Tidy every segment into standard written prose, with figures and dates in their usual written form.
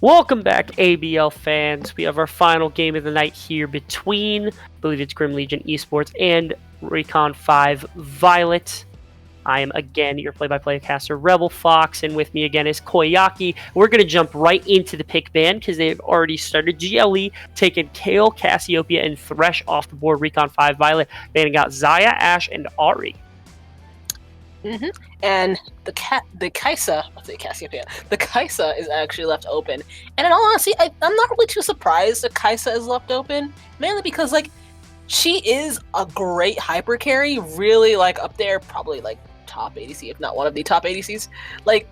Welcome back, ABL fans. We have our final game of the night here between, I believe it's Grim Legion eSports and Recon 5 Violet. I am again your play-by-play caster, Rebel Fox, and with me again is Koyaki. We're going to jump right into the pick ban because they've already started GLE, taking Kale, Cassiopeia, and Thresh off the board. Recon 5 Violet banning out Zaya, Ashe, and Ari. And the Kaisa, I'll say Cassiopeia, the Kaisa is actually left open. And in all honesty, I'm not really too surprised the Kaisa is left open, mainly because, she is a great hyper carry, really, up there, probably, top ADC, if not one of the top ADCs. But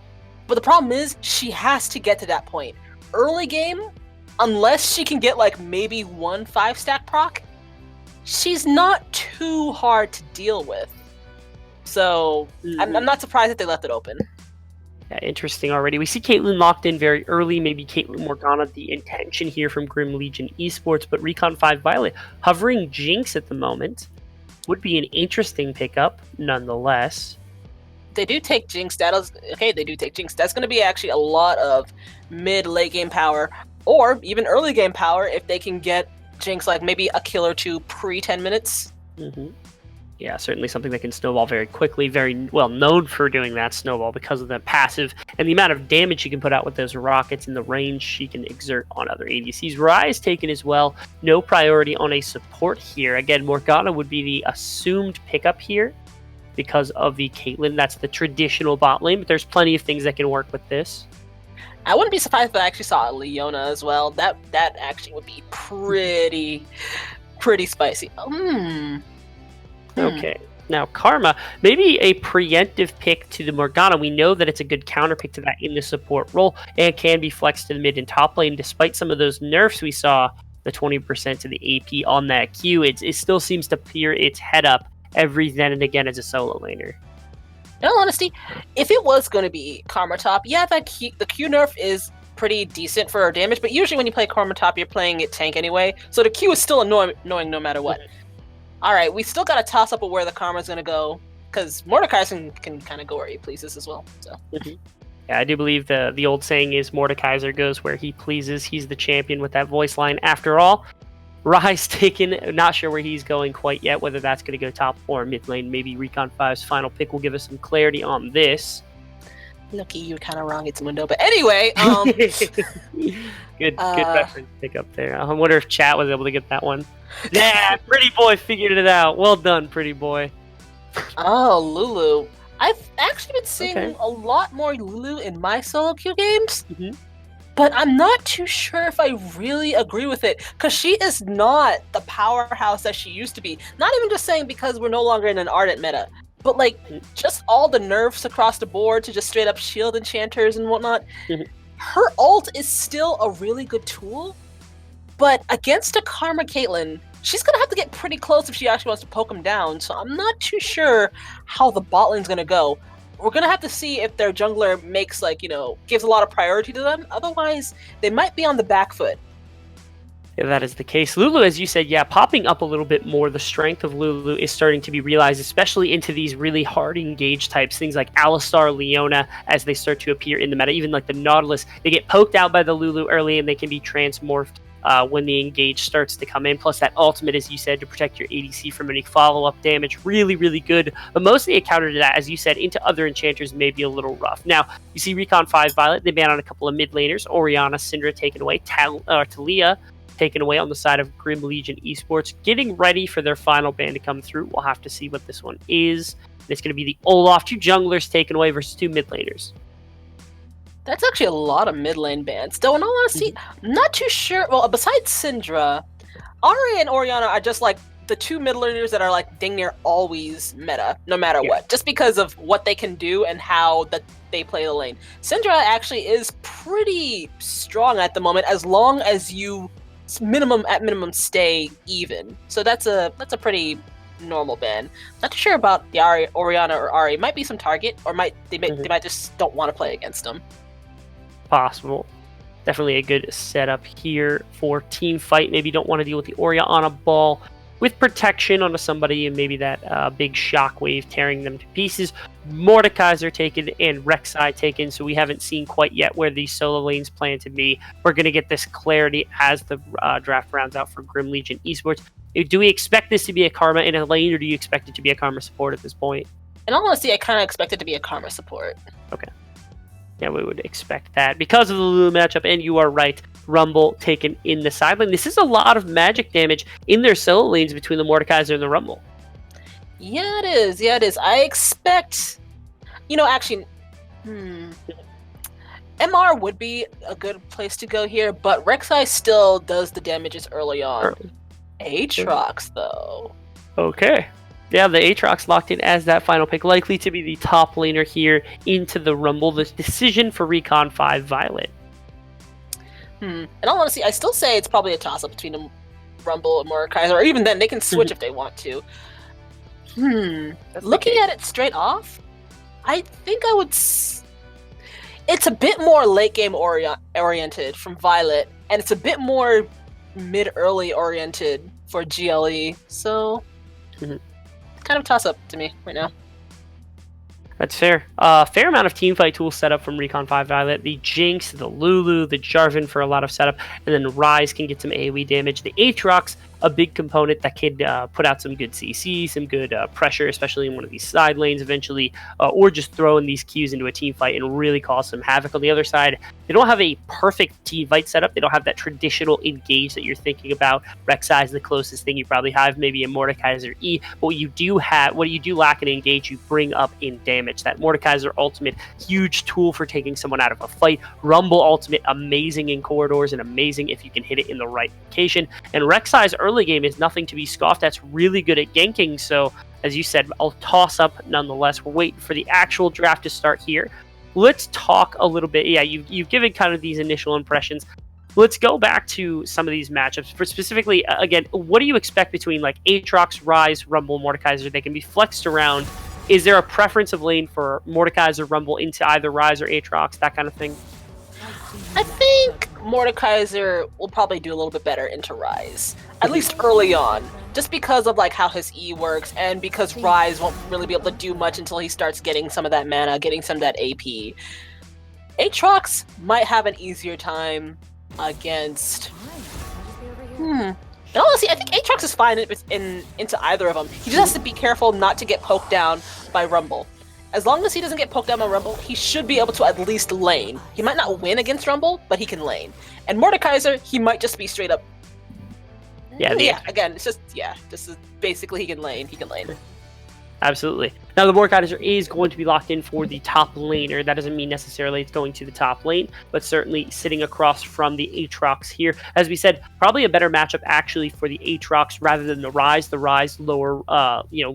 the problem is, she has to get to that point. Early game, unless she can get, maybe one 5-stack proc, she's not too hard to deal with. So, I'm not surprised that they left it open. Yeah, interesting already. We see Caitlyn locked in very early, maybe Caitlyn Morgana, the intention here from Grim Legion eSports, but Recon 5 Violet hovering Jinx at the moment would be an interesting pickup, nonetheless. They do take Jinx. They do take Jinx. That's going to be actually a lot of mid-late game power, or even early game power if they can get Jinx maybe a kill or two pre-10 minutes. Yeah, certainly something that can snowball very quickly. Very well known for doing that snowball because of the passive and the amount of damage she can put out with those rockets and the range she can exert on other ADCs. Rise taken as well. No priority on a support here. Again, Morgana would be the assumed pickup here because of the Caitlyn. That's the traditional bot lane, but there's plenty of things that can work with this. I wouldn't be surprised if I actually saw Leona as well. That actually would be pretty spicy. Okay, now Karma, maybe a preemptive pick to the Morgana. We know that it's a good counter pick to that in the support role and can be flexed to the mid and top lane. Despite some of those nerfs we saw, the 20% to the AP on that Q, it still seems to peer its head up every then and again as a solo laner. In all honesty, if it was going to be Karma top, yeah, the Q nerf is pretty decent for damage, but usually when you play Karma top, you're playing it tank anyway, so the Q is still annoying no matter what. Alright, we still got a toss-up of where the Karma's going to go, because Mordecai can kind of go where he pleases as well. So. Yeah, I do believe the old saying is Mordekaiser goes where he pleases. He's the champion with that voice line. After all, Rise taken, not sure where he's going quite yet, whether that's going to go top or mid lane. Maybe Recon 5's final pick will give us some clarity on this. Lucky, you're kind of wrong, it's Mundo. But anyway, good reference pick up there. I wonder if chat was able to get that one. Yeah, Pretty Boy figured it out. Well done, Pretty Boy. Oh, Lulu. I've actually been seeing a lot more Lulu in my solo queue games, but I'm not too sure if I really agree with it, because she is not the powerhouse that she used to be. Not even just saying because we're no longer in an Ardent meta, but just all the nerfs across the board to just straight up shield enchanters and whatnot. Her ult is still a really good tool, but against a Karma Caitlyn, she's going to have to get pretty close if she actually wants to poke him down, so I'm not too sure how the bot lane's going to go. We're going to have to see if their jungler makes, gives a lot of priority to them. Otherwise, they might be on the back foot. Yeah, that is the case. Lulu, as you said, popping up a little bit more. The strength of Lulu is starting to be realized, especially into these really hard engage types, things like Alistar, Leona, as they start to appear in the meta. Even the Nautilus, they get poked out by the Lulu early and they can be transmorphed when the engage starts to come in. Plus that ultimate, as you said, to protect your ADC from any follow-up damage. Really, really good. But mostly a counter to that, as you said, into other enchanters may be a little rough. Now, you see Recon 5 Violet, they ban on a couple of mid laners. Orianna, Syndra taken away. Talia taken away on the side of Grim Legion eSports, getting ready for their final ban to come through. We'll have to see what this one is. It's going to be the Olaf, 2 junglers taken away versus 2 mid laners. That's actually a lot of mid lane bans. Though, in all honesty, I'm not too sure. Well, besides Syndra, Ari and Orianna are just the 2 mid laners that are dang near always meta, no matter what, just because of what they can do and how they play the lane. Syndra actually is pretty strong at the moment, as long as you at minimum stay even. So that's a pretty normal ban. Not too sure about the Orianna or Ari. Might be some target, or they might just don't want to play against them. Possible. Definitely a good setup here for team fight. Maybe don't want to deal with the Orianna ball with protection onto somebody and maybe that big shockwave tearing them to pieces. Mordekaiser taken and Rek'Sai taken, so we haven't seen quite yet where these solo lanes plan to be. We're going to get this clarity as the draft rounds out for Grim Legion Esports. Do we expect this to be a Karma in a lane, or do you expect it to be a Karma support at this point? In all honesty, I kind of expect it to be a Karma support. Okay. Yeah, we would expect that because of the Lulu matchup, and you are right. Rumble taken in the side lane. This is a lot of magic damage in their solo lanes between the Mordekaiser and the Rumble. Yeah, it is. Yeah, it is. I expect... actually... MR would be a good place to go here, but Rek'Sai still does the damages early on. Aatrox, though. Okay. Yeah, the Aatrox locked in as that final pick, likely to be the top laner here into the Rumble. The decision for Recon 5 Violet. In all honesty, I still say it's probably a toss-up between a Rumble and Mordekaiser, or even then, they can switch if they want to. Looking at it straight off, I think I would... It's a bit more late-game oriented from Violet, and it's a bit more mid-early oriented for GLE, so... kind of toss-up to me right now. That's fair. Fair amount of teamfight tools set up from Recon 5 Violet. The Jinx, the Lulu, the Jarvan for a lot of setup, and then Ryze can get some AoE damage. The Aatrox, a big component that could put out some good CC, some good pressure, especially in one of these side lanes eventually, or just throw in these Qs into a team fight and really cause some havoc. On the other side, they don't have a perfect team fight setup. They don't have that traditional engage that you're thinking about. Rek'Sai is the closest thing you probably have, maybe a Mordekaiser E, but what you do lack in engage, you bring up in damage. That Mordekaiser ultimate, huge tool for taking someone out of a fight. Rumble ultimate, amazing in corridors and amazing if you can hit it in the right location. And Rek'Sai's early game is nothing to be scoffed at. It's really good at ganking, so as you said, I'll toss up nonetheless. We're waiting for the actual draft to start here. Let's talk a little bit. Yeah, you've given kind of these initial impressions. Let's go back to some of these matchups. For specifically, again, what do you expect between like Aatrox, Ryze, Rumble, Mordekaiser? They can be flexed around. Is there a preference of lane for Mordekaiser, Rumble into either Ryze or Aatrox, that kind of thing? I think Mordekaiser will probably do a little bit better into Ryze, at least early on, just because of like how his E works, and because Ryze won't really be able to do much until he starts getting some of that mana, getting some of that AP. Aatrox might have an easier time against... And honestly, I think Aatrox is fine into either of them. He just has to be careful not to get poked down by Rumble. As long as he doesn't get poked down by Rumble, he should be able to at least lane. He might not win against Rumble, but he can lane. And Mordekaiser, he might just be straight up... Yeah, again, it's just, this is basically he can lane. Absolutely. Now, the Mordekaiser is going to be locked in for the top laner. That doesn't mean necessarily it's going to the top lane, but certainly sitting across from the Aatrox here. As we said, probably a better matchup actually for the Aatrox rather than the Ryze. The Ryze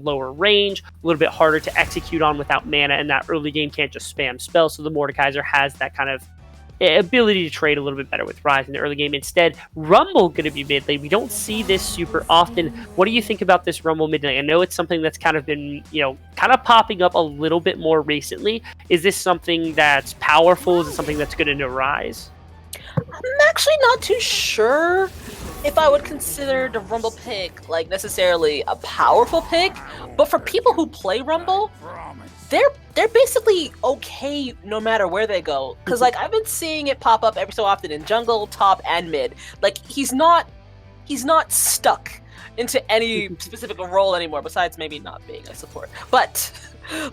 lower range, a little bit harder to execute on without mana, and that early game can't just spam spells. So the Mordekaiser has that kind of ability to trade a little bit better with Ryze in the early game. Instead, Rumble going to be mid lane. We don't see this super often. What do you think about this Rumble mid lane? I know it's something that's kind of been, kind of popping up a little bit more recently. Is this something that's powerful? Is it something that's good into Ryze? I'm actually not too sure if I would consider the Rumble pick like necessarily a powerful pick, but for people who play Rumble, they're basically okay no matter where they go. Because like I've been seeing it pop up every so often in jungle, top, and mid. Like he's not stuck into any specific role anymore, besides maybe not being a support. But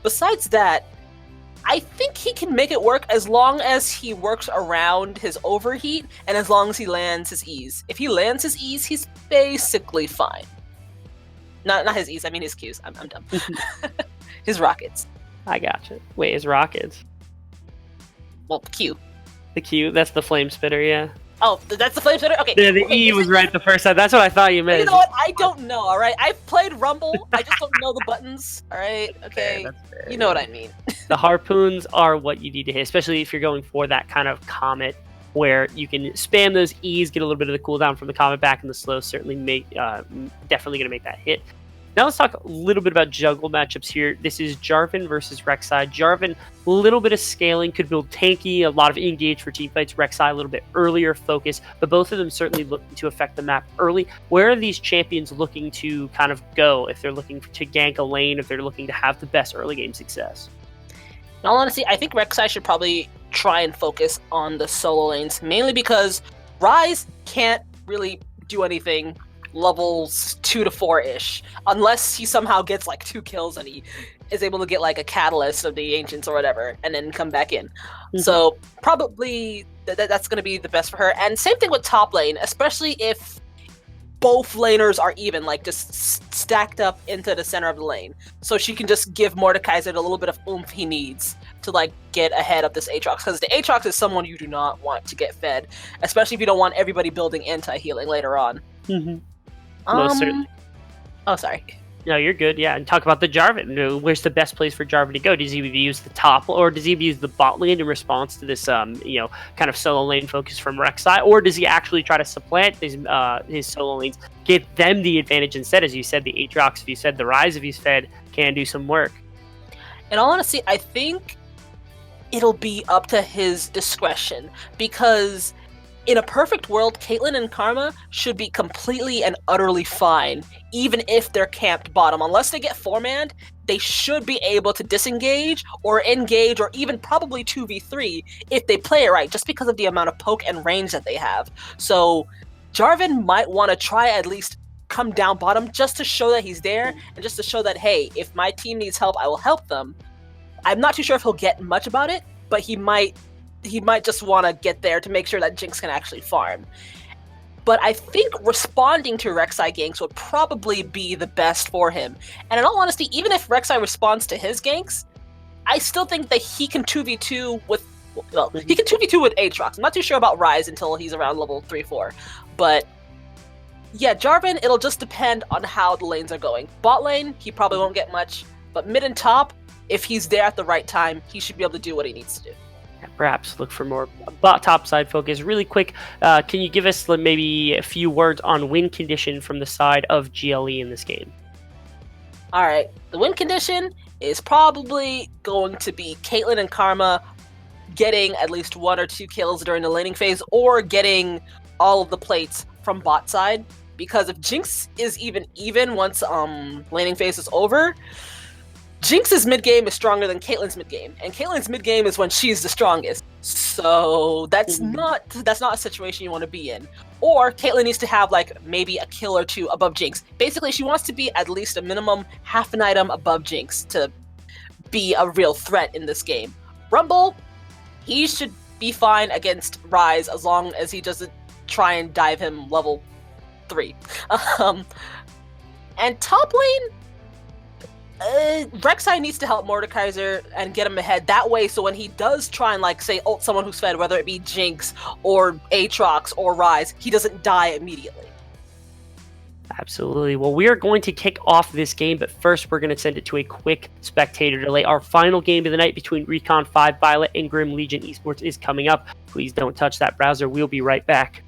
besides that, I think he can make it work as long as he works around his overheat and as long as he lands his E's. If he lands his E's, he's basically fine. Not his E's, I mean his Q's. I'm dumb. His rockets. I gotcha. Wait, his rockets? Well, Q. The Q? That's the flame spitter, yeah. Oh, that's the flame spitter? Okay. Yeah, the E was right the first time. That's what I thought you meant. You know what? I don't know, alright? I've played Rumble. I just don't know the buttons, alright? Okay. That's fair. You know what I mean. The harpoons are what you need to hit, especially if you're going for that kind of comet where you can spam those E's, get a little bit of the cooldown from the comet back, and the slow certainly definitely going to make that hit. Now let's talk a little bit about juggle matchups here. This is Jarvan versus Rek'Sai. Jarvan, a little bit of scaling, could build tanky, a lot of engage for teamfights. Rek'Sai, a little bit earlier focus, but both of them certainly looking to affect the map early. Where are these champions looking to kind of go if they're looking to gank a lane, if they're looking to have the best early game success? In all honesty, I think Rek'Sai should probably try and focus on the solo lanes, mainly because Ryze can't really do anything levels 2 to 4-ish, unless he somehow gets like 2 kills and he is able to get like a catalyst of the ancients or whatever and then come back in. So probably that's going to be the best for her. And same thing with top lane, especially if both laners are even, like just stacked up into the center of the lane, so she can just give Mordekaiser the little bit of oomph he needs to like get ahead of this Aatrox, because the Aatrox is someone you do not want to get fed, especially if you don't want everybody building anti-healing later on. Most certainly. Oh, sorry. No, you're good. Yeah, and talk about the Jarvan. Where's the best place for Jarvan to go? Does he use the top, or does he use the bot lane in response to this, kind of solo lane focus from Rek'Sai, or does he actually try to supplant his solo lanes, give them the advantage instead? As you said, the Aatrox, if you said the Ryze, if he's fed, can do some work. In all honesty, I think it'll be up to his discretion, because in a perfect world, Caitlyn and Karma should be completely and utterly fine, even if they're camped bottom. Unless they get 4-manned, they should be able to disengage or engage or even probably 2v3 if they play it right, just because of the amount of poke and range that they have. So Jarvan might want to try at least come down bottom just to show that he's there and just to show that, hey, if my team needs help, I will help them. I'm not too sure if he'll get much about it, but he might just want to get there to make sure that Jinx can actually farm. But I think responding to Rek'Sai ganks would probably be the best for him. And in all honesty, even if Rek'Sai responds to his ganks, I still think that he can 2v2 with... Well, he can 2v2 with Aatrox. I'm not too sure about Ryze until he's around level 3-4. But yeah, Jarvan, it'll just depend on how the lanes are going. Bot lane, he probably won't get much. But mid and top, if he's there at the right time, he should be able to do what he needs to do. Perhaps look for more top side focus. Really quick, can you give us maybe a few words on win condition from the side of GLE in this game? All right, the win condition is probably going to be Caitlyn and Karma getting at least 1 or 2 kills during the laning phase, or getting all of the plates from bot side. Because if Jinx is even once laning phase is over, Jinx's mid game is stronger than Caitlyn's mid game, and Caitlyn's mid game is when she's the strongest. So that's not a situation you want to be in. Or Caitlyn needs to have like maybe a kill or 2 above Jinx. Basically, she wants to be at least a minimum half an item above Jinx to be a real threat in this game. Rumble, he should be fine against Ryze as long as he doesn't try and dive him level 3. And top lane, Rek'Sai needs to help Mordekaiser and get him ahead. That way, so when he does try and, like, say, ult someone who's fed, whether it be Jinx or Aatrox or Ryze, he doesn't die immediately. Absolutely. Well, we are going to kick off this game, but first we're going to send it to a quick spectator delay. Our final game of the night between Recon 5 Violet and Grim Legion eSports is coming up. Please don't touch that browser. We'll be right back.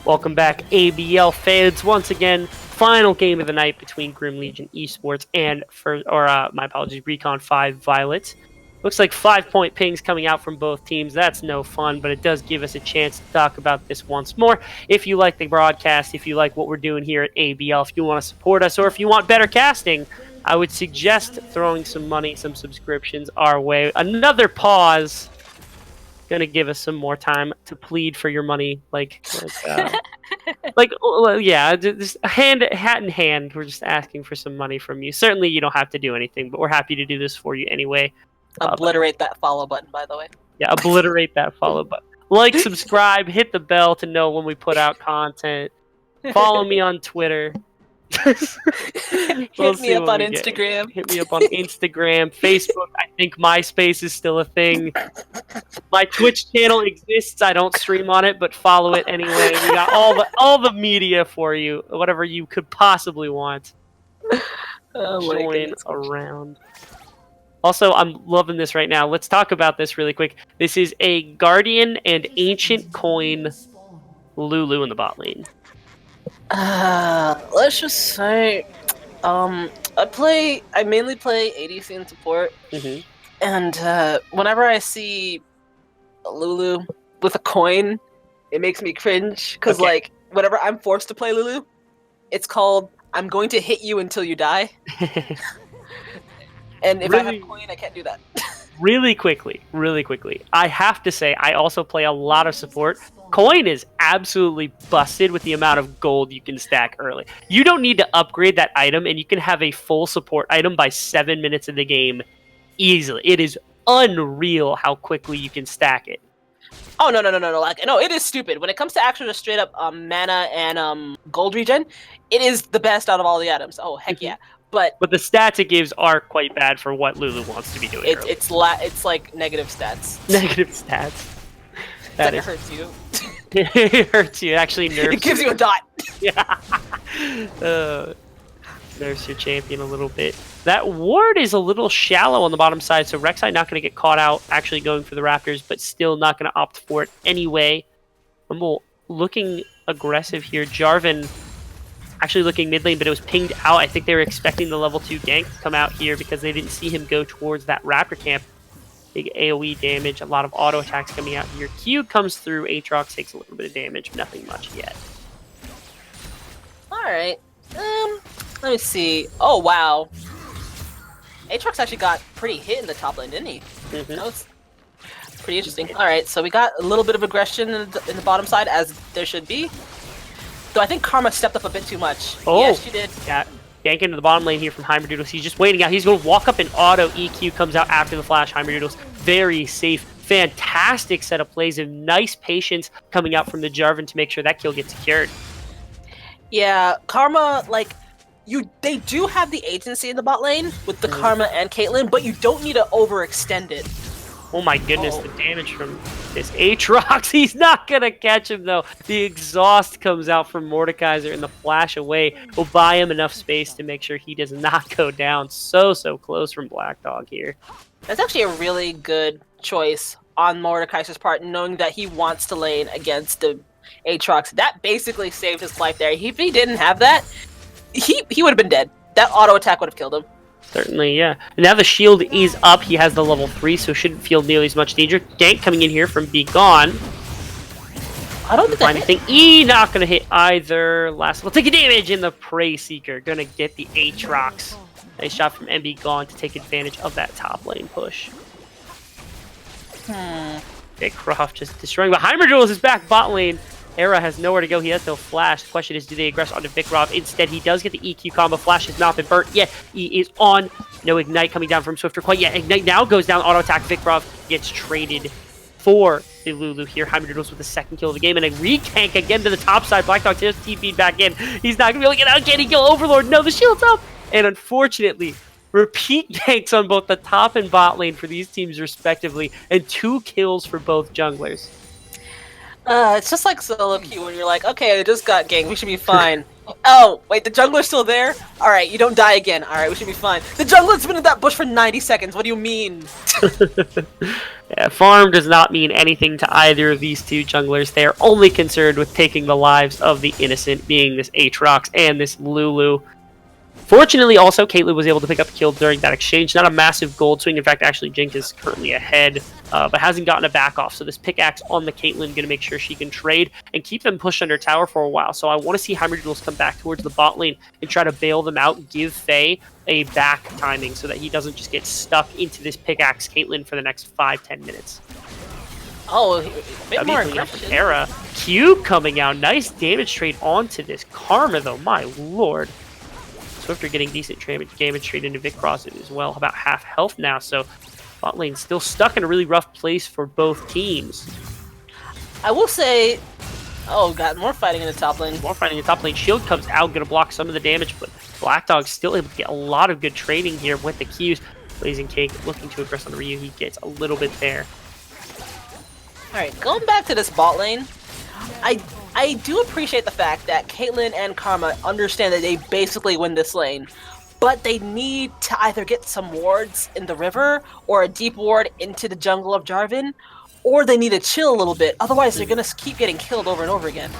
Welcome back, ABL fans. Once again, final game of the night between Grim Legion eSports and my apologies, Recon 5 Violet. Looks like 5-point pings coming out from both teams. That's no fun, but it does give us a chance to talk about this once more. If you like the broadcast, if you like what we're doing here at ABL, if you want to support us, or if you want better casting, I would suggest throwing some money, some subscriptions our way. Another pause. Gonna give us some more time to plead for your money, yeah, just hat in hand. We're just asking for some money from you. Certainly, you don't have to do anything, but we're happy to do this for you anyway. Obliterate that follow button, by the way. Yeah, obliterate that follow button. Like, subscribe, hit the bell to know when we put out content. Follow me on Twitter. Hit me up on Instagram. Hit me up on Instagram, Facebook. I think MySpace is still a thing. My Twitch channel exists. I don't stream on it, but follow it anyway. We got all the media for you, whatever you could possibly want. Join around. Also, I'm loving this right now. Let's talk about this really quick. This is a Guardian and Ancient Coin Lulu in the bot lane. Let's just say, I mainly play ADC and support, and whenever I see Lulu with a coin, it makes me cringe, because like, whenever I'm forced to play Lulu, it's called, I'm going to hit you until you die. And if I have a coin, I can't do that. Really quickly, I have to say, I also play a lot of support. Coin is absolutely busted with the amount of gold you can stack early. You don't need to upgrade that item, and you can have a full support item by 7 minutes of the game easily. It is unreal how quickly you can stack it. Oh, no. Like, no, it is stupid. When it comes to actual just straight up mana and gold regen, it is the best out of all the items. Oh, heck yeah. But the stats it gives are quite bad for what Lulu wants to be doing. It's like negative stats. Negative stats. That hurts you. It hurts you. It actually nerfs. It gives you a dot. Yeah. Nerfs your champion a little bit. That ward is a little shallow on the bottom side, so Rek'Sai not going to get caught out actually going for the Raptors, but still not going to opt for it anyway. Rumble looking aggressive here. Jarvan actually looking mid lane, but it was pinged out. I think they were expecting the level 2 gank to come out here because they didn't see him go towards that Raptor camp. Big AoE damage, a lot of auto attacks coming out here. Q comes through, Aatrox takes a little bit of damage, nothing much yet. Alright. Let me see. Oh, wow. Aatrox actually got pretty hit in the top lane, didn't he? That was pretty interesting. Alright, so we got a little bit of aggression in the bottom side, as there should be. Though I think Karma stepped up a bit too much. Oh, yeah, she did. Yeah, gank into the bottom lane here from Heimerdoodles. He's just waiting out. He's going to walk up and auto. EQ comes out after the flash. Heimerdoodles, very safe. Fantastic set of plays and nice patience coming out from the Jarvan to make sure that kill gets secured. Yeah, Karma, like, they do have the agency in the bot lane with the Karma and Caitlyn, but you don't need to overextend it. Oh my goodness, the damage from this Aatrox. He's not going to catch him, though. The exhaust comes out from Mordekaiser, and the flash away will buy him enough space to make sure he does not go down. So close from Black Dog here. That's actually a really good choice on Mordekaiser's part, knowing that he wants to lane against the Aatrox. That basically saved his life there. If he didn't have that, he would have been dead. That auto attack would have killed him. Certainly, yeah. And now the shield is up. He has the level 3, so shouldn't feel nearly as much danger. Gank coming in here from Be Gone. I don't think anything. E not going to hit either. Last will take a damage in the Prey Seeker. Going to get the Aatrox. Nice shot from MB Gone to take advantage of that top lane push. Big Croft just destroying. But Heimerdoodles is back bot lane. Era has nowhere to go. He has no flash. The question is, do they aggress onto Vikrov? Instead, he does get the EQ combo. Flash has not been burnt yet. He is on. No Ignite coming down from Swifter quite yet. Ignite now goes down. Auto attack. Vikrov gets traded for the Lulu here. Heimerdoodles with the second kill of the game. And a retank again to the top side. Black Dog just TP'd back in. He's not going to be able to get out. Can he kill Overlord? No, the shield's up. And unfortunately, repeat ganks on both the top and bot lane for these teams respectively. And 2 kills for both junglers. It's just like solo queue when you're like, okay, I just got ganked, we should be fine. Oh, wait, the jungler's still there? Alright, you don't die again. Alright, we should be fine. The jungler's been in that bush for 90 seconds. What do you mean? Yeah, farm does not mean anything to either of these two junglers. They are only concerned with taking the lives of the innocent, being this Aatrox and this Lulu. Fortunately, also, Caitlyn was able to pick up a kill during that exchange. Not a massive gold swing. In fact, actually, Jinx is currently ahead, but hasn't gotten a back off. So this pickaxe on the Caitlyn going to make sure she can trade and keep them pushed under tower for a while. So I want to see Heimerdiddles come back towards the bot lane and try to bail them out, give Faye a back timing so that he doesn't just get stuck into this pickaxe Caitlyn for the next 5-10 minutes. Oh, a bit more aggression. Era. Q coming out. Nice damage trade onto this Karma, though. My lord. Swifter getting decent damage trade into Vic Cross as well. About half health now, so bot lane still stuck in a really rough place for both teams. I will say, oh god, more fighting in the top lane. More fighting in the top lane. Shield comes out, gonna block some of the damage, but Black Dog's still able to get a lot of good trading here with the Qs. Blazing Cake looking to aggress on Ryu. He gets a little bit there. Alright, going back to this bot lane, I do appreciate the fact that Caitlyn and Karma understand that they basically win this lane, but they need to either get some wards in the river or a deep ward into the jungle of Jarvan, or they need to chill a little bit, otherwise they're going to keep getting killed over and over again.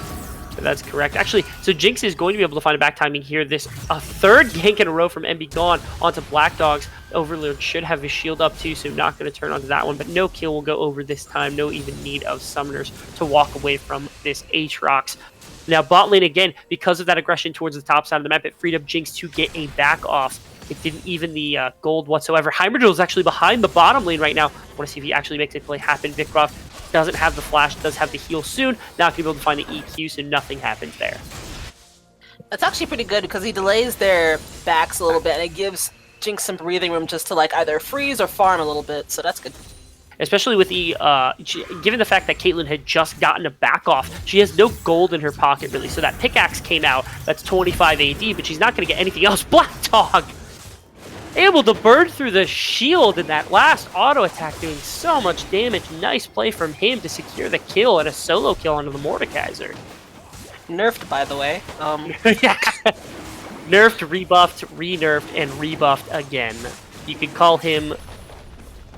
That's correct. Actually, so Jinx is going to be able to find a back timing here. This a third gank in a row from MB gone onto Black Dogs. Overlord should have his shield up too, so not going to turn onto that one. But no kill will go over this time. No even need of summoners to walk away from this Aatrox. Now bot lane again, because of that aggression towards the top side of the map, it freed up Jinx to get a back off. It didn't even the gold whatsoever. Heimerdiddle is actually behind the bottom lane right now. I want to see if he actually makes a play happen. Vikroff doesn't have the flash, does have the heal soon. Not going to be able to find the EQ, so nothing happens there. That's actually pretty good because he delays their backs a little bit and it gives Jinx some breathing room just to like either freeze or farm a little bit, so that's good. Especially with the, given the fact that Caitlyn had just gotten a back off, she has no gold in her pocket really, so that pickaxe came out, that's 25 AD, but she's not going to get anything else. Black Dog! Able to burn through the shield in that last auto attack, doing so much damage. Nice play from him to secure the kill and a solo kill onto the Mordekaiser. Nerfed, by the way. Yeah. Nerfed, rebuffed, re-nerfed, and rebuffed again. You could call him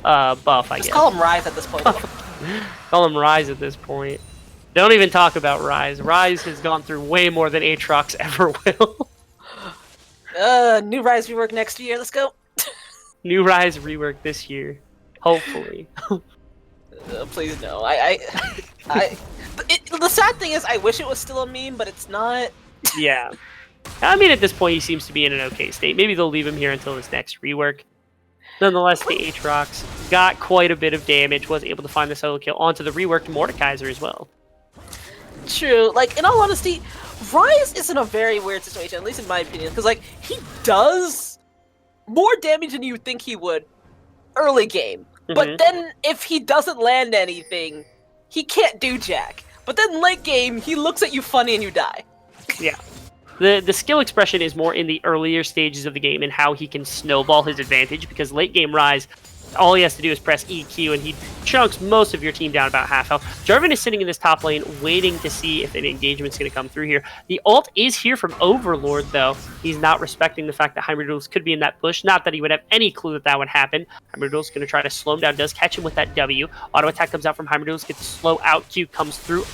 buff, I guess. Just call him Rise at this point. Call him Rise at this point. Don't even talk about Rise. Rise has gone through way more than Aatrox ever will. New Rise rework next year. Let's go. New Rise rework this year, hopefully. Please no. The sad thing is, I wish it was still a meme, but it's not. Yeah. I mean, at this point, he seems to be in an okay state. Maybe they'll leave him here until his next rework. Nonetheless, the Aatrox got quite a bit of damage, was able to find the solo kill onto the reworked Mordekaiser as well. True. Like, in all honesty, Rise is in a very weird situation, at least in my opinion, because, like, he does more damage than you would think he would early game. But then, if he doesn't land anything, he can't do jack. But then late game, he looks at you funny and you die. Yeah. The skill expression is more in the earlier stages of the game and how he can snowball his advantage, because late game Rise, all he has to do is press EQ and he chunks most of your team down about half health. Jarvan is sitting in this top lane waiting to see if an engagement's going to come through here. The ult is here from Overlord, though. He's not respecting the fact that Heimerdiddles could be in that bush. Not that he would have any clue that that would happen. Heimerdiddles going to try to slow him down, does catch him with that W. Auto attack comes out from Heimerdiddles, gets a slow out Q, comes through.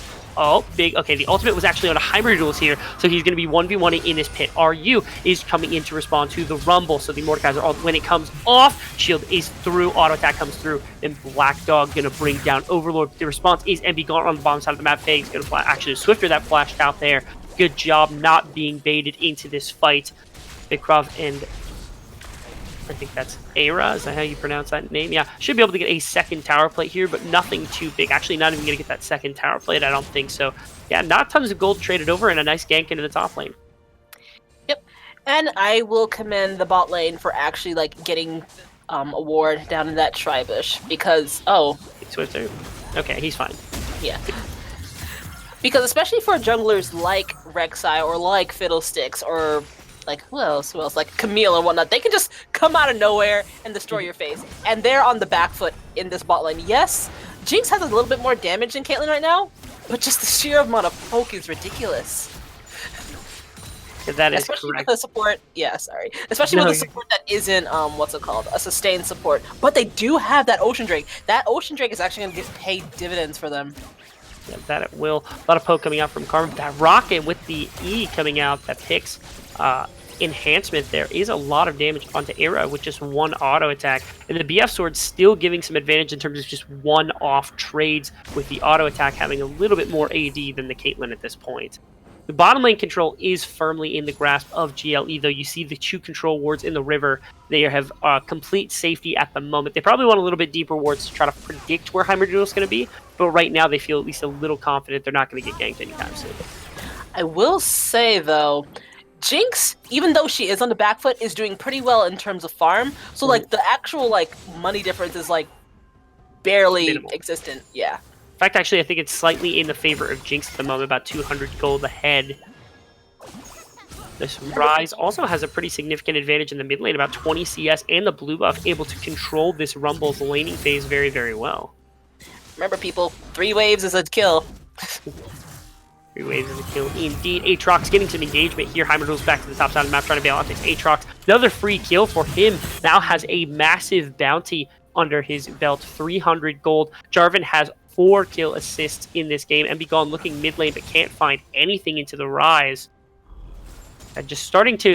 Oh, big. Okay, the ultimate was actually on a Heimerdiddles here, so he's going to be 1v1 in this pit. RU is coming in to respond to the Rumble, so the Mordekaiser, when it comes off, shield is through, auto attack comes through, and Black Dog going to bring down Overlord. The response is MB Gaunt on the bottom side of the map. Faye's going to actually Swifter that flashed out there. Good job not being baited into this fight. Vikrov and I think that's Era, is that how you pronounce that name? Yeah, should be able to get a second tower plate here, but nothing too big. Actually, not even going to get that second tower plate, I don't think so. Yeah, not tons of gold traded over and a nice gank into the top lane. Yep, and I will commend the bot lane for actually, like, getting a ward down in that Tribush, because, Swifter? Okay, he's fine. Yeah. Because especially for junglers like Rek'Sai or like Fiddlesticks or like who else, like Camille and whatnot, they can just come out of nowhere and destroy your face. And they're on the back foot in this bot lane. Yes, Jinx has a little bit more damage than Caitlyn right now, but just the sheer amount of poke is ridiculous. That is especially correct. with the support. Yeah, sorry. Especially with the support that isn't what's it called, a sustained support. But they do have that Ocean Drake. That Ocean Drake is actually going to get paid dividends for them. Yeah, that it will. A lot of poke coming out from Karma. That rocket with the E coming out that picks enhancement. There is a lot of damage onto Era with just one auto attack, and the BF sword still giving some advantage in terms of just one-off trades, with the auto attack having a little bit more AD than the Caitlyn at this point. The bottom lane control is firmly in the grasp of GLE, though. You see the 2 control wards in the river. They have complete safety at the moment. They probably want a little bit deeper wards to try to predict where Heimerdiddle is going to be, but right now they feel at least a little confident they're not going to get ganked anytime soon. I will say, though, Jinx, even though she is on the back foot, is doing pretty well in terms of farm. So, like, the actual, like, money difference is, like, barely minimal. Existent. Yeah. In fact, actually, I think it's slightly in the favor of Jinx at the moment, about 200 gold ahead. This Rise also has a pretty significant advantage in the mid lane, about 20 CS, and the blue buff able to control this Rumble's laning phase very, very well. Remember, people, 3 waves is a kill. 3 waves is a kill indeed. Aatrox getting some engagement here. Heimerdiddle's back to the top side of the map trying to bail out this Aatrox. Another free kill for him. Now has a massive bounty under his belt, 300 gold. Jarvan has 4 kill assists in this game, and Begone looking mid lane but can't find anything into the Rise. And just starting to,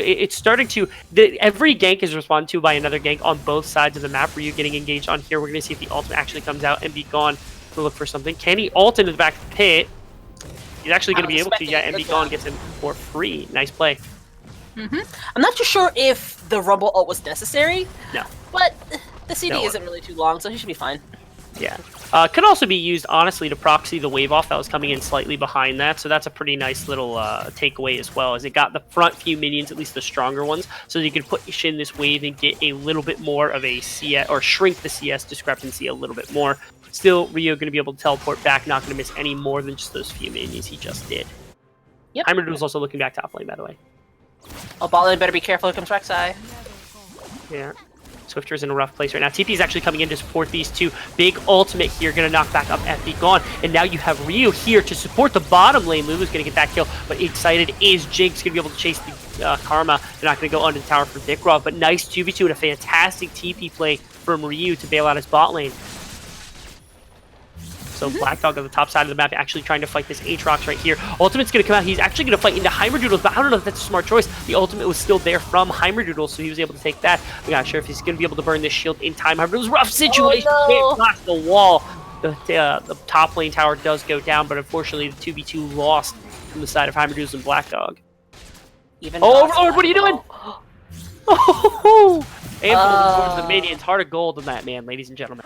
every gank is responded to by another gank on both sides of the map. Ryu getting engaged on here. We're going to see if the ultimate actually comes out, and Begone to look for something. Can he ult into the back of the pit? He's actually going to be able to, yeah, and Begone gets him for free. Nice play. I'm not too sure if the Rumble ult was necessary. No. But the CD isn't really too long, so he should be fine. Yeah. Could also be used, honestly, to proxy the wave off that was coming in slightly behind that. So that's a pretty nice little takeaway as well, as it got the front few minions, at least the stronger ones, so you could push in this wave and get a little bit more of a CS, or shrink the CS discrepancy a little bit more. Still, Rio going to be able to teleport back, not going to miss any more than just those few minions he just did. Yep. Heimerdiddle's also looking back top lane, by the way. Oh, bot lane better be careful, here comes Rek'Sai. Yeah. Swifter's in a rough place right now. TP is actually coming in to support these two. Big ultimate here, going to knock back up at Begone. And now you have Ryu here to support the bottom lane. Lulu's going to get that kill, but excited is Jinx going to be able to chase the Karma. They're not going to go under the tower for Dickrov, but nice 2v2 and a fantastic TP play from Ryu to bail out his bot lane. So Black Dog on the top side of the map actually trying to fight this Aatrox right here. Ultimate's going to come out. He's actually going to fight into Heimerdiddle, but I don't know if that's a smart choice. The ultimate was still there from Heimerdiddle, so he was able to take that. We're not sure if he's going to be able to burn this shield in time. Heimerdiddle's rough situation. Can't blast the wall. The top lane tower does go down, but unfortunately the 2v2 lost from the side of Heimerdiddle's and Black Dog. Oh, Overlord, what are you doing? Oh! And towards the minions. Heart of gold on that, man, ladies and gentlemen.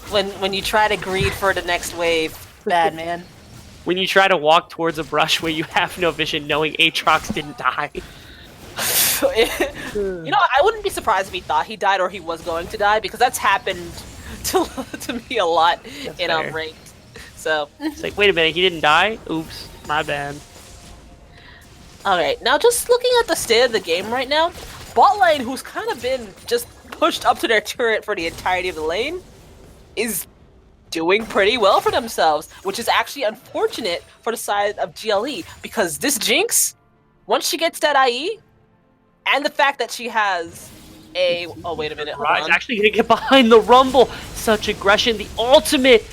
When you try to greed for the next wave, bad man. When you try to walk towards a brush where you have no vision, knowing Aatrox didn't die. You know, I wouldn't be surprised if he thought he died or he was going to die, because that's happened to me a lot in ranked. So it's like, wait a minute, he didn't die? Oops, my bad. Alright, now just looking at the state of the game right now, bot lane, who's kind of been just pushed up to their turret for the entirety of the lane, is doing pretty well for themselves, which is actually unfortunate for the side of GLE, because this Jinx, once she gets that IE, and the fact that she has a... Oh, wait a minute, hold on. Actually going to get behind the Rumble. Such aggression. The ultimate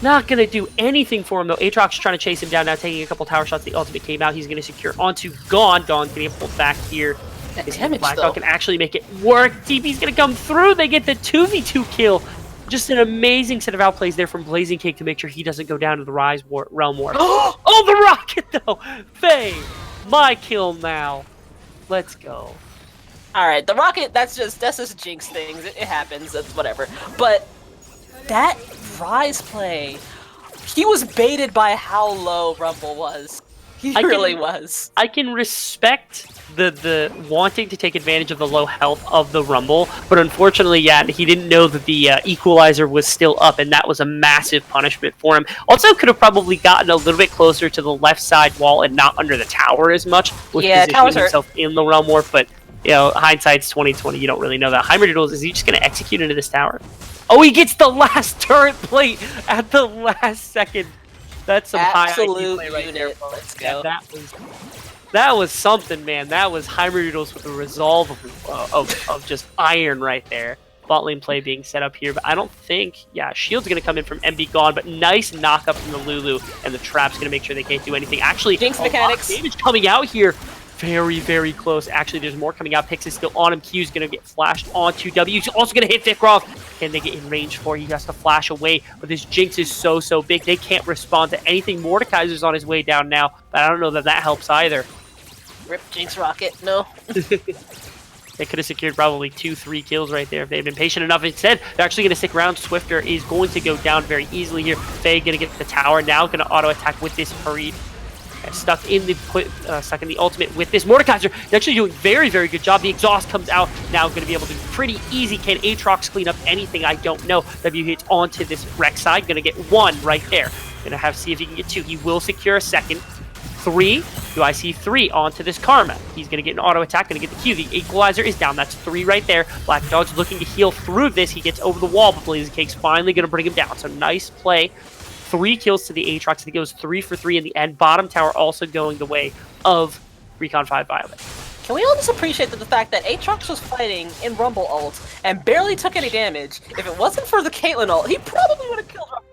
not going to do anything for him, though. Aatrox is trying to chase him down now, taking a couple tower shots. The ultimate came out. He's going to secure onto Gone. Gone getting pulled back here. Black Dog can actually make it work. TP's going to come through. They get the 2v2 kill. Just an amazing set of outplays there from Blazing Cake to make sure he doesn't go down to the Rise Realm War. Oh, the rocket, though! Faye, my kill now. Let's go. Alright, the rocket, that's just Jinx things. It happens, that's whatever. But that Rise play, he was baited by how low Rumble was. He really was. I can respect the wanting to take advantage of the low health of the Rumble, but unfortunately, yeah, he didn't know that the equalizer was still up, and that was a massive punishment for him. Also, could have probably gotten a little bit closer to the left side wall and not under the tower as much, with positioning himself in the Realm Warp, but, you know, hindsight's 20/20, you don't really know that. Heimerdiddle, is he just going to execute into this tower? Oh, he gets the last turret plate at the last second. That's some absolute high IQ play right there. Let's go. That was That was something, man. That was Heimerdoodles with a resolve of just iron right there. Bot lane play being set up here, but I don't think, yeah, shield's going to come in from MB Gone, but nice knock up from the Lulu, and the trap's going to make sure they can't do anything. Actually, Jinx mechanics. Damage coming out here. Very, very close. Actually, there's more coming out. Pix is still on him. Q's going to get flashed onto W. He's also going to hit Vikrov. Can they get in range for? He has to flash away, but this Jinx is so big. They can't respond to anything. Mordekaiser's on his way down now, but I don't know that that helps either. Rip Jinx Rocket, no. They could have secured probably 2-3 kills right there if they'd been patient enough. Instead, they're actually going to stick around. Swifter is going to go down very easily here. Faye going to get the tower. Now going to auto-attack with this hurried. Stuck in the ultimate with this Mordekaiser. They're actually doing very good job. The exhaust comes out. Now going to be able to pretty easy. Can Aatrox clean up anything? I don't know. W hits onto this Rex side. Going to get 1 right there. Going to see if he can get 2. He will secure a second. 3. Do I see 3 onto this Karma? He's going to get an auto attack, going to get the Q. The equalizer is down. That's 3 right there. Black Dog's looking to heal through this. He gets over the wall, but Blazing Cake's finally going to bring him down. So nice play. 3 kills to the Aatrox. He goes 3 for 3 in the end. Bottom tower also going the way of Recon 5 Violet. Can we all just appreciate the fact that Aatrox was fighting in Rumble ult and barely took any damage? If it wasn't for the Caitlyn ult, he probably would have killed Rumble.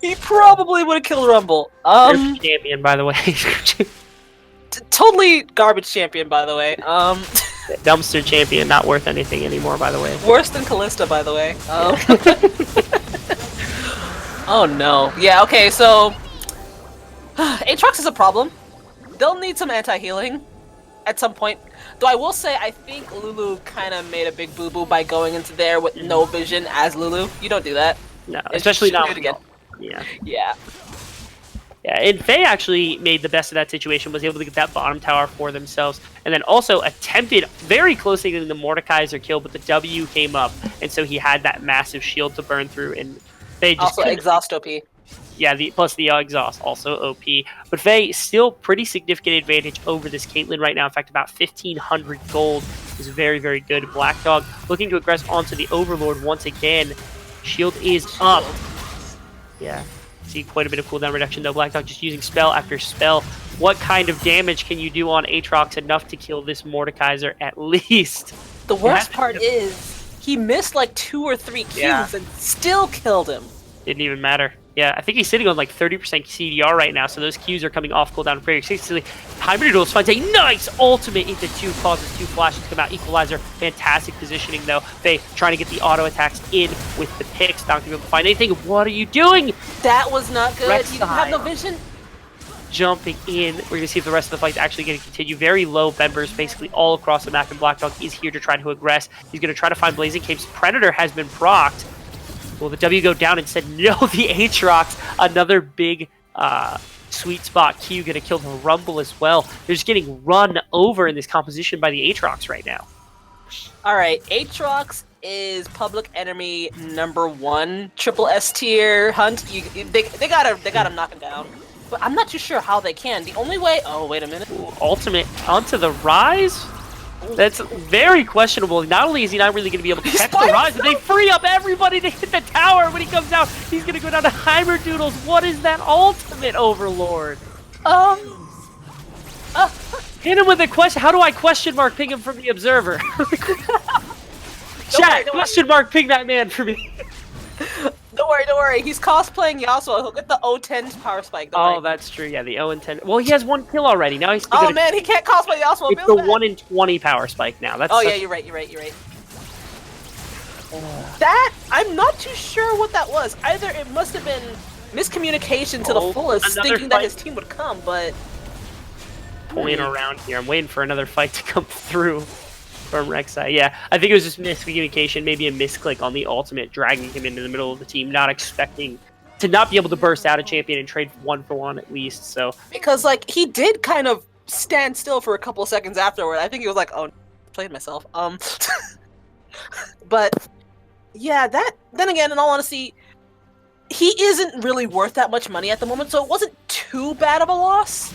He probably would have killed Rumble. Champion, by the way. Totally garbage champion, by the way. Dumpster champion, not worth anything anymore, by the way. Worse than Callista, by the way. Oh no. Yeah, okay, so Aatrox is a problem. They'll need some anti-healing at some point. Though I will say, I think Lulu kind of made a big boo-boo by going into there with no vision as Lulu. You don't do that. No, especially not again. Yeah. And Faye actually made the best of that situation, was able to get that bottom tower for themselves, and then also attempted very closely getting the Mordekaiser kill, but the W came up, and so he had that massive shield to burn through, and Faye just also exhaust OP. Yeah, plus the exhaust also OP. But Faye still pretty significant advantage over this Caitlyn right now. In fact, about 1,500 gold is very good. Black Dog looking to aggress onto the Overlord once again. Shield is up. Yeah, see quite a bit of cooldown reduction though. Black Dog just using spell after spell. What kind of damage can you do on Aatrox enough to kill this Mordekaiser at least? The worst part is he missed like 2 or 3 Qs and still killed him. Didn't even matter. Yeah, I think he's sitting on like 30% CDR right now, so those Qs are coming off cooldown very successfully. Heimerdoodles finds a nice ultimate into 2, causes 2 flashes to come out. Equalizer, fantastic positioning though. Faye trying to get the auto attacks in with the picks, not going to be able to find anything. What are you doing? That was not good. Rex You didn't have no vision. Jumping in. We're going to see if the rest of the fight's actually going to continue. Very low members basically all across the map, and Black Dog is here to try to aggress. He's going to try to find Blazing Cape's Predator has been procced. Will the W go down? Instead, no, the Aatrox. Another big sweet spot Q going to kill the Rumble as well. They're just getting run over in this composition by the Aatrox right now. Alright, Aatrox is public enemy #1, triple S tier hunt. They gotta knock him down. But I'm not too sure how they can. The only way... Oh, wait a minute. Ooh, ultimate onto the Rise? That's very questionable. Not only is he not really going to be able to catch the Rise, but they free up everybody to hit the tower. When he comes out, he's going to go down to Heimerdoodles. What is that ultimate, Overlord? Hit him with a question. How do I question mark ping him from the Observer? Chat, question mark ping that man for me. Don't worry. He's cosplaying Yasuo. He'll get the O10 power spike. That's true. Yeah, the O and 10. Well, he has 1 kill already. Now he's. Oh man, he can't cosplay Yasuo. It's the 1 in 20 power spike now. That's. Oh yeah, you're right. That I'm not too sure what that was. Either it must have been miscommunication to the fullest, thinking that his team would come, but. Pulling around here. I'm waiting for another fight to come through. From Rek'Sai, yeah. I think it was just miscommunication, maybe a misclick on the ultimate, dragging him into the middle of the team, not expecting to not be able to burst out a champion and trade 1-for-1 at least, so. Because, like, he did kind of stand still for a couple of seconds afterward. I think he was like, oh, I played myself. But, yeah, then again, in all honesty, he isn't really worth that much money at the moment, so it wasn't too bad of a loss,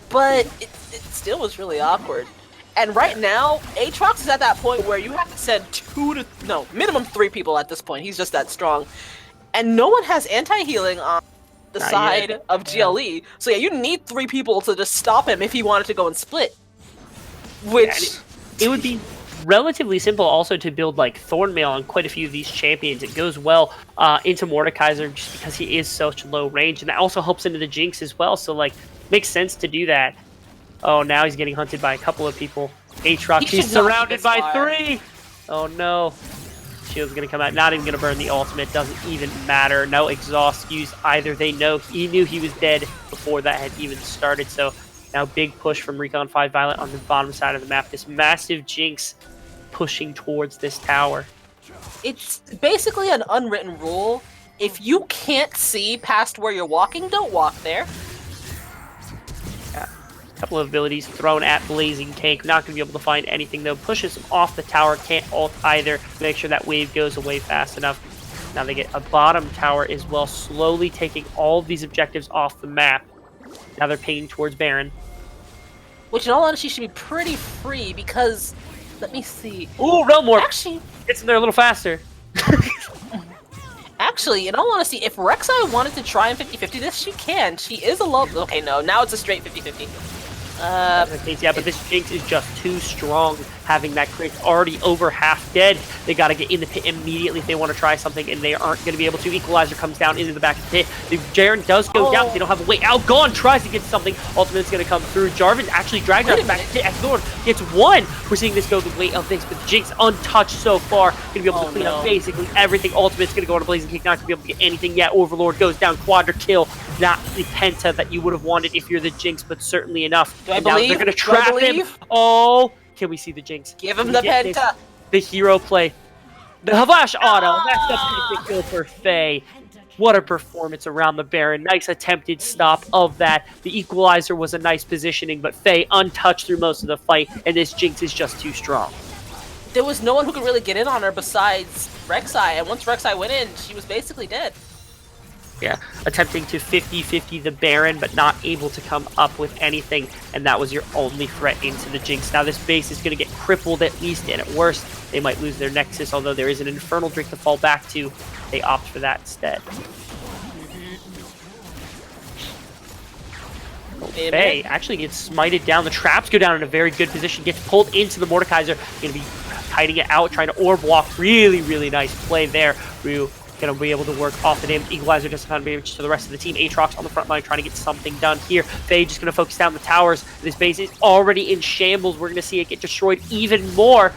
but it still was really awkward. And right now, Aatrox is at that point where you have to send minimum 3 people at this point. He's just that strong. And no one has anti-healing on the side of GLE. So yeah, you need 3 people to just stop him if he wanted to go and split. Which it would be relatively simple also to build like Thornmail on quite a few of these champions. It goes well into Mordekaiser just because he is such low range, and that also helps into the Jinx as well. So like, makes sense to do that. Oh, now he's getting hunted by a couple of people. Aatrox, he's surrounded by 3. Oh no. Shield's gonna come out, not even gonna burn the ultimate, doesn't even matter. No exhaust used either. They know, he knew he was dead before that had even started. So now big push from Recon 5 Violet on the bottom side of the map. This massive Jinx pushing towards this tower. It's basically an unwritten rule. If you can't see past where you're walking, don't walk there. Yeah. A couple of abilities thrown at Blazing Cake. Not going to be able to find anything though. Pushes him off the tower. Can't ult either. Make sure that wave goes away fast enough. Now they get a bottom tower as well, slowly taking all of these objectives off the map. Now they're pinging towards Baron. Which in all honesty should be pretty free because, let me see. Ooh, Realm Warp! Actually, gets in there a little faster. Actually, in all honesty, if Rek'Sai wanted to try and 50-50 this, she can. She is a low... Okay, no, now it's a straight 50-50. Yeah, but this Jinx is just too strong. Having that crit already over half dead, they got to get in the pit immediately if they want to try something, and they aren't going to be able to. Equalizer comes down into the back of the pit. The Jaren does go down. They don't have a way out. Gon tries to get something. Ultimate's going to come through. Jarvan actually drags out the back of the pit. Thorn gets 1. We're seeing this go the way of things, but Jinx untouched so far. Going to be able to clean up basically everything. Ultimate's going to go on a Blazing Kick. Not going to be able to get anything yet. Overlord goes down. Quadra kill. Not the penta that you would have wanted if you're the Jinx, but certainly enough. Do I believe? Now they're going to trap him. Oh, can we see the Jinx? Give him the penta. The hero play. The Havash auto. That's the perfect kill for Faye. What a performance around the Baron. Nice attempted stop of that. The equalizer was a nice positioning, but Faye untouched through most of the fight, and this Jinx is just too strong. There was no one who could really get in on her besides Rek'Sai, and once Rek'Sai went in, she was basically dead. Yeah, attempting to 50-50 the Baron, but not able to come up with anything, and that was your only threat into the Jinx. Now this base is going to get crippled at least, and at worst, they might lose their Nexus, although there is an Infernal Drink to fall back to. They opt for that instead. Faye actually gets smited down. The traps go down in a very good position, gets pulled into the Mordekaiser, going to be kiting it out, trying to orb walk. Really, really nice play there. Ryu going to be able to work off the damage. Equalizer doesn't have damage to the rest of the team. Aatrox on the front line trying to get something done here. Faye just going to focus down the towers. This base is already in shambles. We're going to see it get destroyed even more.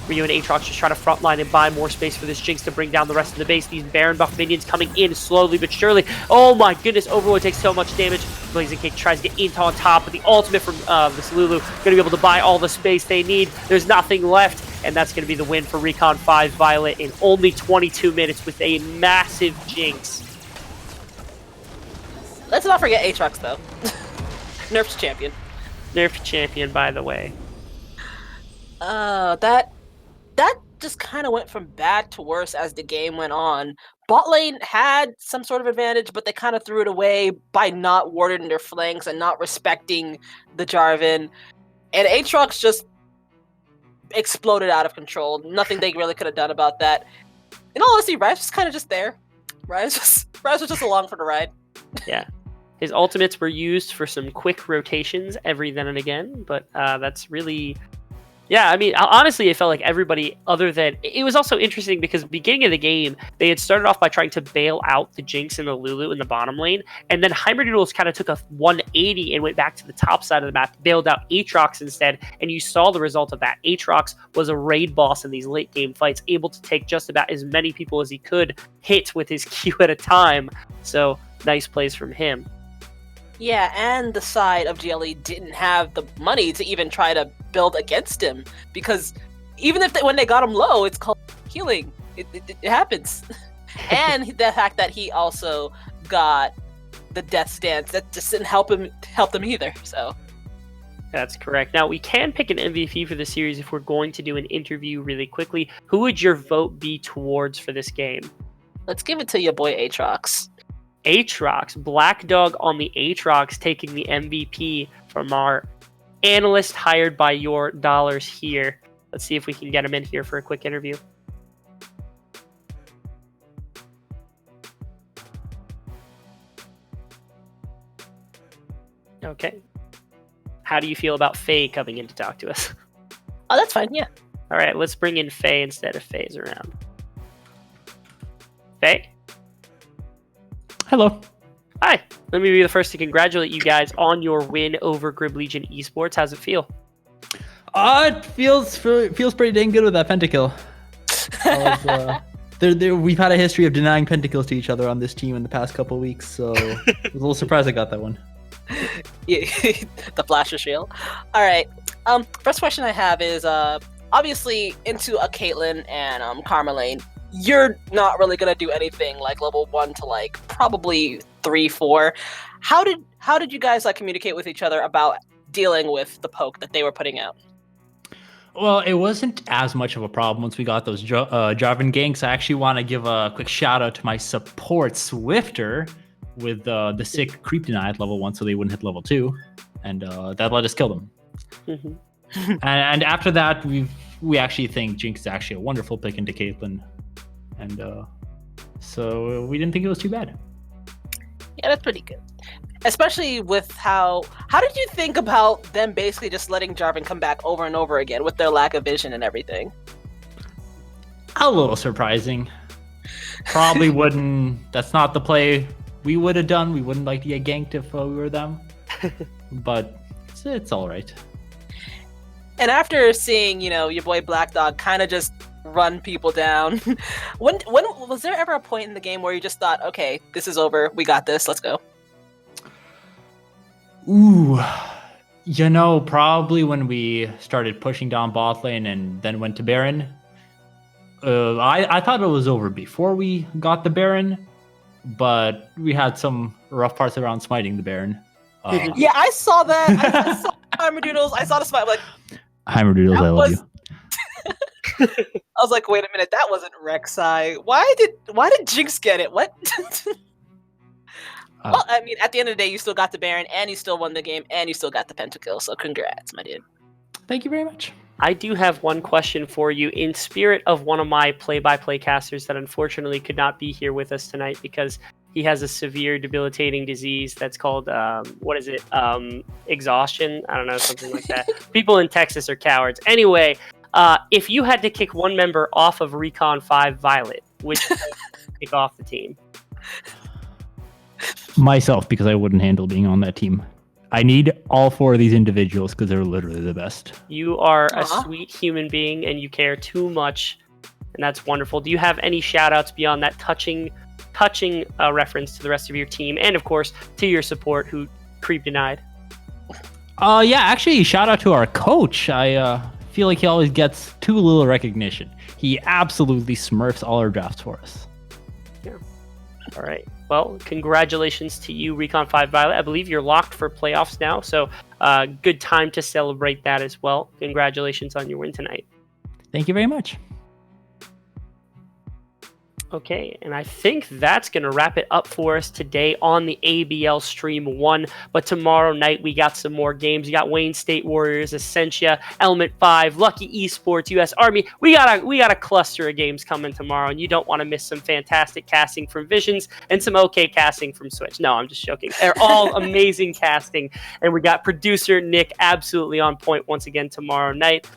Ryu and Aatrox just trying to front line and buy more space for this Jinx to bring down the rest of the base. These Baron buff minions coming in slowly but surely. Oh my goodness, Overlord takes so much damage. Blazing Kick tries to get into on top, but the ultimate from this Lulu going to be able to buy all the space they need. There's nothing left, and that's going to be the win for Recon 5 Violet in only 22 minutes with a massive Jinx. Let's not forget Aatrox, though. Nerf's champion. Nerf champion, by the way. That just kind of went from bad to worse as the game went on. Bot lane had some sort of advantage, but they kind of threw it away by not warding their flanks and not respecting the Jarvan. And Aatrox just exploded out of control. Nothing they really could have done about that. In all honesty, Ryze was kind of just there. Ryze was just along for the ride. Yeah. His ultimates were used for some quick rotations every then and again, but that's really... Yeah, I mean, honestly, it felt like everybody other than... It was also interesting because beginning of the game, they had started off by trying to bail out the Jinx and the Lulu in the bottom lane, and then Heimerdoodles kind of took a 180 and went back to the top side of the map, bailed out Aatrox instead, and you saw the result of that. Aatrox was a raid boss in these late game fights, able to take just about as many people as he could hit with his Q at a time, so nice plays from him. Yeah, and the side of GLE didn't have the money to even try to build against him, because even if when they got him low, it's called healing. It happens. And the fact that he also got the Death Stance, that just didn't help him either. So that's correct. Now we can pick an MVP for the series if we're going to do an interview really quickly. Who would your vote be towards for this game? Let's give it to your boy Aatrox. Aatrox, Black Dog on the Aatrox, taking the MVP from our analyst hired by your dollars here. Let's see if we can get him in here for a quick interview. Okay. How do you feel about Faye coming in to talk to us? Oh, that's fine, yeah. All right, let's bring in Faye instead if Faye's around. Faye? Hello. Hi. Let me be the first to congratulate you guys on your win over Grib Legion eSports. How's it feel? It feels pretty dang good with that pentakill. We've had a history of denying pentakills to each other on this team in the past couple of weeks, so I was a little surprised I got that one. Yeah, the flasher shield. All right. First question I have is obviously into a Caitlyn and Karma lane. You're not really gonna do anything like level 1 to like probably 3, 4. How did you guys like communicate with each other about dealing with the poke that they were putting out? Well, it wasn't as much of a problem once we got those Jarvan ganks. I actually want to give a quick shout out to my support Swifter with the sick creep deny at level 1 so they wouldn't hit level 2, and that let us kill them. Mm-hmm. and after that, we actually think Jinx is actually a wonderful pick into Caitlyn, and so we didn't think it was too bad. Yeah, that's pretty good. Especially with how did you think about them basically just letting Jarvan come back over and over again with their lack of vision and everything? A little surprising. Probably wouldn't. That's not the play we would have done. We wouldn't like to get ganked if we were them. But it's all right. And after seeing, your boy Black Dog kind of just run people down, when was there ever a point in the game where you just thought, okay, this is over, we got this, let's go? Ooh, probably when we started pushing down bot lane and then went to Baron. I thought it was over before we got the Baron, but we had some rough parts around smiting the Baron. Yeah, I saw that. I saw Heimerdoodles. I saw the smite. Like, Heimerdoodles, I love you. I was like, wait a minute, that wasn't Rek'Sai. Why did Jinx get it? What? Well, I mean, at the end of the day, you still got the Baron, and you still won the game, and you still got the pentakill, so congrats, my dude. Thank you very much. I do have one question for you in spirit of one of my play-by-play casters that unfortunately could not be here with us tonight because he has a severe debilitating disease that's called, exhaustion? I don't know, something like that. People in Texas are cowards. Anyway, if you had to kick one member off of Recon 5 Violet, which would kick off the team? Myself, because I wouldn't handle being on that team. I need all 4 of these individuals because they're literally the best. You are a sweet human being and you care too much, and that's wonderful. Do you have any shout outs beyond that touching reference to the rest of your team and of course to your support who creep denied? Yeah, actually shout out to our coach. I feel like he always gets too little recognition. He absolutely smurfs all our drafts for us. Yeah. All right. Well, congratulations to you, Recon 5 Violet. I believe you're locked for playoffs now, so good time to celebrate that as well. Congratulations on your win tonight. Thank you very much. Okay, and I think that's going to wrap it up for us today on the ABL Stream 1. But tomorrow night, we got some more games. We got Wayne State Warriors, Essentia, Element 5, Lucky Esports, U.S. Army. We got a cluster of games coming tomorrow, and you don't want to miss some fantastic casting from Visions and some okay casting from Switch. No, I'm just joking. They're all amazing casting. And we got producer Nick absolutely on point once again tomorrow night.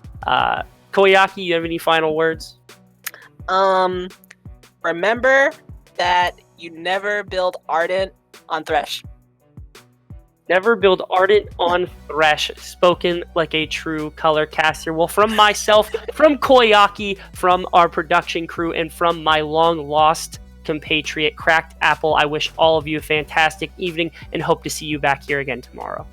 Koyaki, you have any final words? Remember that you never build Ardent on Thresh. Never build Ardent on Thresh. Spoken like a true color caster. Well, from myself, from Koyaki, from our production crew, and from my long-lost compatriot, Cracked Apple, I wish all of you a fantastic evening and hope to see you back here again tomorrow.